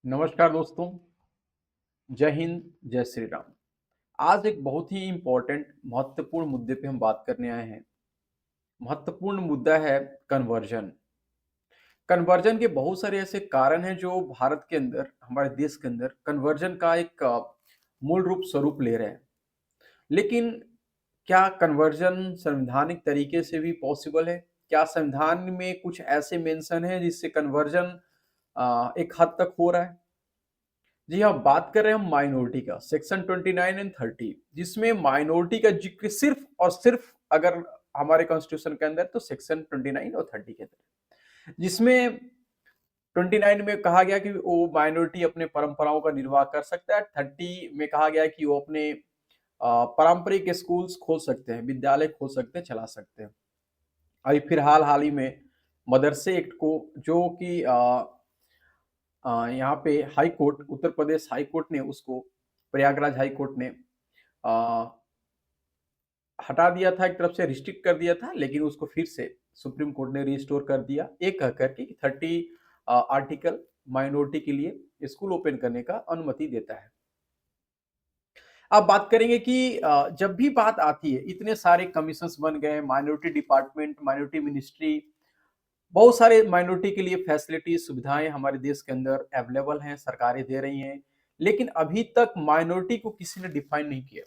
नमस्कार दोस्तों। जय हिंद, जय श्री राम। आज एक बहुत ही इम्पोर्टेंट महत्वपूर्ण मुद्दे पे हम बात करने आए हैं। महत्वपूर्ण मुद्दा है कन्वर्जन। कन्वर्जन के बहुत सारे ऐसे कारण हैं जो भारत के अंदर, हमारे देश के अंदर कन्वर्जन का एक मूल रूप स्वरूप ले रहे हैं। लेकिन क्या कन्वर्जन संवैधानिक तरीके से भी पॉसिबल है? क्या संविधान में कुछ ऐसे मेंशन है जिससे कन्वर्जन एक हद तक हो रहा है? जी हाँ, बात कर रहे हैं हम माइनॉरिटी का, सेक्शन 29 एंड 30, जिसमें माइनॉरिटी का जिक्र सिर्फ और सिर्फ अगर हमारे कॉन्स्टिट्यूशन के अंदर तो सेक्शन 29 और 30 के अंदर, जिसमें 29 में कहा गया कि वो माइनॉरिटी अपने परंपराओं का निर्वाह कर सकता है। 30 में कहा गया कि वो अपने पारंपरिक स्कूल्स खोल सकते हैं, विद्यालय खोल सकते हैं, चला सकते हैं। अभी फिलहाल हाल ही में मदरसे एक्ट को, जो कि यहाँ पे high court, Uttar Pradesh high court ने उसको, प्रयागराज हाई कोर्ट ने अ, हटा दिया था, एक तरफ से रिस्ट्रिक्ट कर दिया था, लेकिन उसको फिर से सुप्रीम कोर्ट ने रिस्टोर कर दिया, एक कह करके कि 30 आर्टिकल माइनॉरिटी के लिए स्कूल ओपन करने का अनुमति देता है। अब बात करेंगे कि जब भी बात आती है, इतने सारे कमीशंस बन गए, माइनॉरिटी डिपार्टमेंट, माइनॉरिटी मिनिस्ट्री, बहुत सारे माइनॉरिटी के लिए फैसिलिटी सुविधाएं हमारे देश के अंदर अवेलेबल हैं, सरकारें दे रही हैं, लेकिन अभी तक माइनॉरिटी को किसी ने डिफाइन नहीं किया।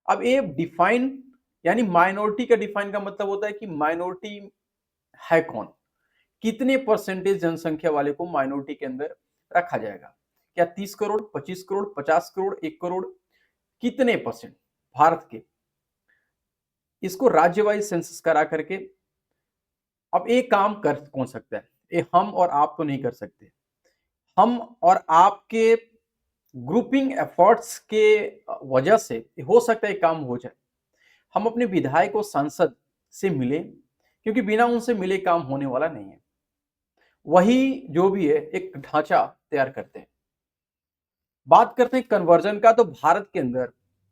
अब ये डिफाइन, यानी माइनॉरिटी का डिफाइन का मतलब होता है कि माइनॉरिटी है कौन, कितने परसेंटेज जनसंख्या वाले को माइनॉरिटी के अंदर रखा जाएगा। क्या 30 करोड़, 25 करोड़, 50 करोड़, 1 करोड़, कितने परसेंट भारत के? इसको राज्य वाइज सेंसस करा करके, अब एक काम कर कौन सकता है? ये हम और आप तो नहीं कर सकते। हम और आपके ग्रुपिंग एफर्ट्स के वजह से हो सकता है काम हो जाए। हम अपने विधायक और सांसद से मिले, क्योंकि बिना उनसे मिले काम होने वाला नहीं है। वही जो भी है एक ढांचा तैयार करते हैं। बात करते हैं कन्वर्जन का, तो भारत के अंदर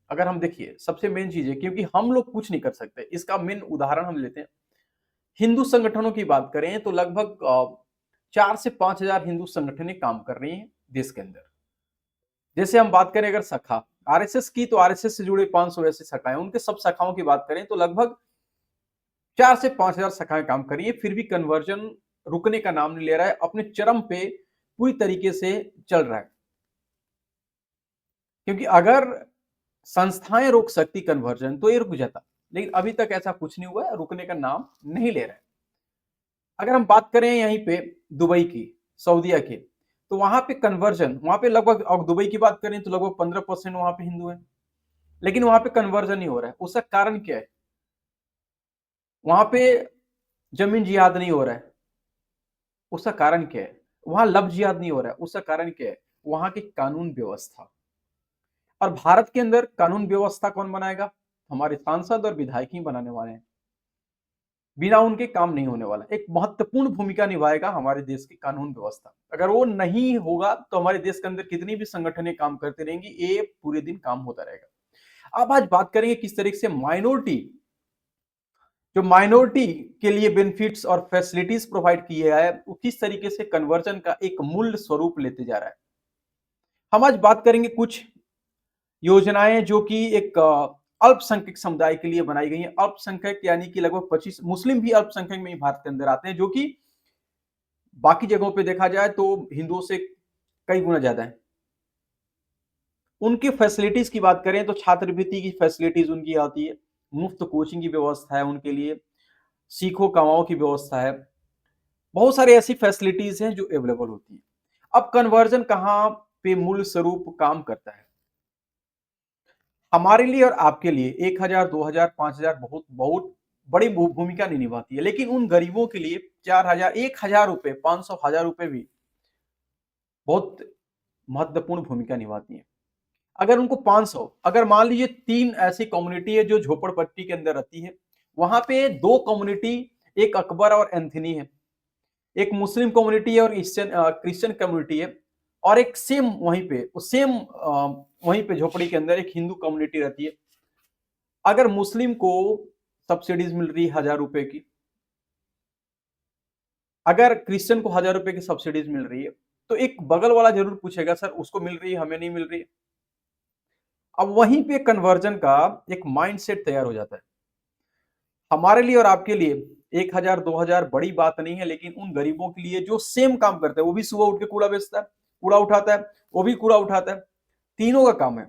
अगर हम देखिए, सबसे मेन चीज है, क्योंकि हम लोग कुछ नहीं कर सकते, इसका मेन उदाहरण हम लेते हैं। हिंदू संगठनों की बात करें तो लगभग 4 से 5 हजार हिंदू संगठनें काम कर रही हैं देश के अंदर। जैसे हम बात करें अगर शाखा आरएसएस की, तो आरएसएस से जुड़े 500 ऐसे शाखाएं, उनके सब शाखाओं की बात करें तो लगभग 4 से 5 हजार शाखाएं काम कर रही है, फिर भी कन्वर्जन रुकने का नाम नहीं ले रहा है, अपने चरम पे पूरी तरीके से चल रहा है। क्योंकि अगर संस्थाएं रोक सकती कन्वर्जन तो ये रुक जाता, लेकिन अभी तक ऐसा कुछ नहीं हुआ है, रुकने का नाम नहीं ले रहा है। अगर हम बात करें यहीं पे दुबई की, सऊदीया की, तो वहां पे कन्वर्जन, वहां पे लगभग, और दुबई की बात करें तो लगभग 15% वहां पे हिंदू है, लेकिन वहां पे कन्वर्जन नहीं हो रहा है। उसका कारण क्या है? वहां पे जमीन जिहाद नहीं हो रहा है। उसका कारण क्या है? वहां लव जिहाद नहीं हो रहा है। उसका कारण क्या है? वहां की कानून व्यवस्था। और भारत के अंदर कानून व्यवस्था कौन बनाएगा? हमारे सांसद और विधायक ही बनाने वाले हैं। बिना उनके काम नहीं होने वाला। एक महत्वपूर्ण भूमिका निभाएगा हमारे देश की कानून व्यवस्था। अगर वो नहीं होगा तो हमारे देश के अंदर कितनी भी संगठनें काम करती रहेंगी, ये पूरे दिन काम होता रहेगा। अब आज बात करेंगे किस तरीके से माइनॉरिटी, जो माइनॉरिटी के लिए बेनिफिट्स और फैसिलिटीज प्रोवाइड किए है, वो किस तरीके से कन्वर्जन का एक मूल स्वरूप लेते जा रहा है। हम आज बात करेंगे कुछ योजनाएं जो कि एक अल्पसंख्यक समुदाय के लिए बनाई गई हैं। अल्पसंख्यक यानी कि लगभग 25 मुस्लिम भी अल्पसंख्यक में ही भारत के अंदर आते हैं, जो कि बाकी जगहों पे देखा जाए तो हिंदुओं से कई गुना ज्यादा है। उनकी फैसिलिटीज की बात करें तो छात्रवृत्ति की फैसिलिटीज उनकी आती है, मुफ्त कोचिंग की व्यवस्था है उनके लिए, सीखो कमाओ की व्यवस्था है, बहुत सारी ऐसी फैसिलिटीज हैं जो अवेलेबल होती है। अब कन्वर्जन कहाँ पे मूल स्वरूप काम करता है? हमारे लिए और आपके लिए 1,000, 2,000, 5,000 बहुत बहुत बड़ी भूमिका नहीं निभाती है, लेकिन उन गरीबों के लिए 4,000, 1,000 रुपए, 500, 1,000 रुपए भी बहुत महत्वपूर्ण भूमिका निभाती है। अगर उनको 500, अगर मान लीजिए 3 ऐसी कम्युनिटी है जो झोपड़पट्टी के अंदर रहती है, वहां पे 2 कम्युनिटी, एक अकबर और एंथनी है, एक मुस्लिम कम्युनिटी है और क्रिश्चियन कम्युनिटी है, और एक सेम वहीं पे सेम वहीं पे झोपड़ी के अंदर एक हिंदू कम्युनिटी रहती है। अगर मुस्लिम को सब्सिडीज मिल रही है 1,000 रुपए की, अगर क्रिश्चियन को 1,000 रुपए की सब्सिडीज मिल रही है, तो एक बगल वाला जरूर पूछेगा सर उसको मिल रही है हमें नहीं मिल रही है। अब वहीं पे कन्वर्जन का एक माइंडसेट तैयार हो जाता है। हमारे लिए और आपके लिए 1000 2000 बड़ी बात नहीं है, लेकिन उन गरीबों के लिए जो सेम काम करते हैं, वो भी सुबह उठ के कूड़ा बेचता है, कूड़ा उठाता है, वो भी कूड़ा उठाता है, तीनों का काम है।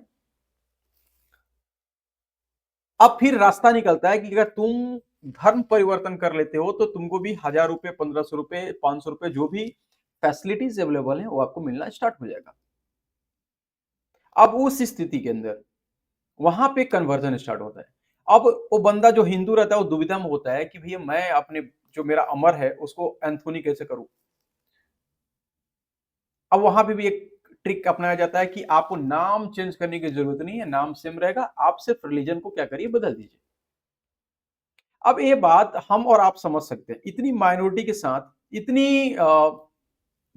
अब फिर रास्ता निकलता है कि अगर तुम धर्म परिवर्तन कर लेते हो तो तुमको भी 1000 रुपए 1500 रुपए 500 रुपए जो भी फैसिलिटीज अवेलेबल है वो आपको मिलना स्टार्ट हो जाएगा। अब उस स्थिति के अंदर वहां पे कन्वर्जन स्टार्ट होता है। अब वो बंदा जो हिंदू रहता है वो दुविधा में होता है कि भैया मैं अपने जो मेरा अमर है उसको एंथोनी कैसे करूं। अब वहां पे भी एक ट्रिक अपनाया जाता है कि आपको नाम चेंज करने की जरूरत नहीं है, नाम सेम रहेगा, आप सिर्फ रिलीजन को क्या करिए बदल दीजिए। अब ये बात हम और आप समझ सकते हैं, इतनी माइनॉरिटी के साथ इतनी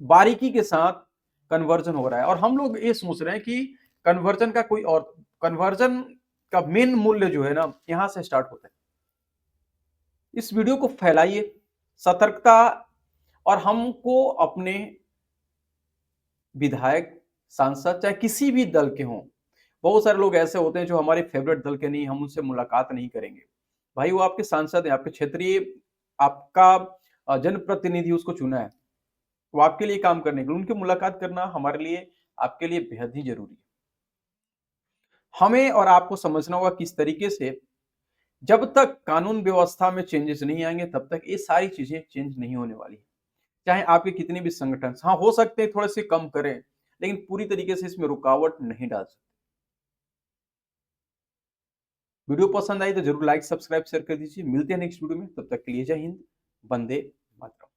बारीकी के साथ कन्वर्जन हो रहा है और हम लोग ये सोच रहे हैं कि कन्वर्जन का कोई और कन्वर्जन का मेन मूल्य जो है ना यहां से स्टार्ट होता है। इस वीडियो को फैलाइए, सतर्कता, और हमको अपने विधायक, सांसद, चाहे किसी भी दल के हों, बहुत सारे लोग ऐसे होते हैं जो हमारे फेवरेट दल के नहीं, हम उनसे मुलाकात नहीं करेंगे। भाई वो आपके सांसद हैं, आपके क्षेत्रीय, आपका जनप्रतिनिधि उसको चुना है, वो आपके लिए काम करने के लिए, उनकी मुलाकात करना हमारे लिए, आपके लिए बेहद ही जरूरी है। हमें और आपको समझना होगा किस तरीके से जब तक कानून व्यवस्था में चेंजेस नहीं आएंगे तब तक ये सारी चीजें चेंज नहीं होने वाली। चाहे आपके कितने भी संगठन, हाँ हो सकते हैं थोड़े से कम करें, लेकिन पूरी तरीके से इसमें रुकावट नहीं डाल सकते। वीडियो पसंद आई तो जरूर लाइक सब्सक्राइब शेयर कर दीजिए। मिलते हैं नेक्स्ट वीडियो में, तब तक के लिए जय हिंद, वंदे मातरम।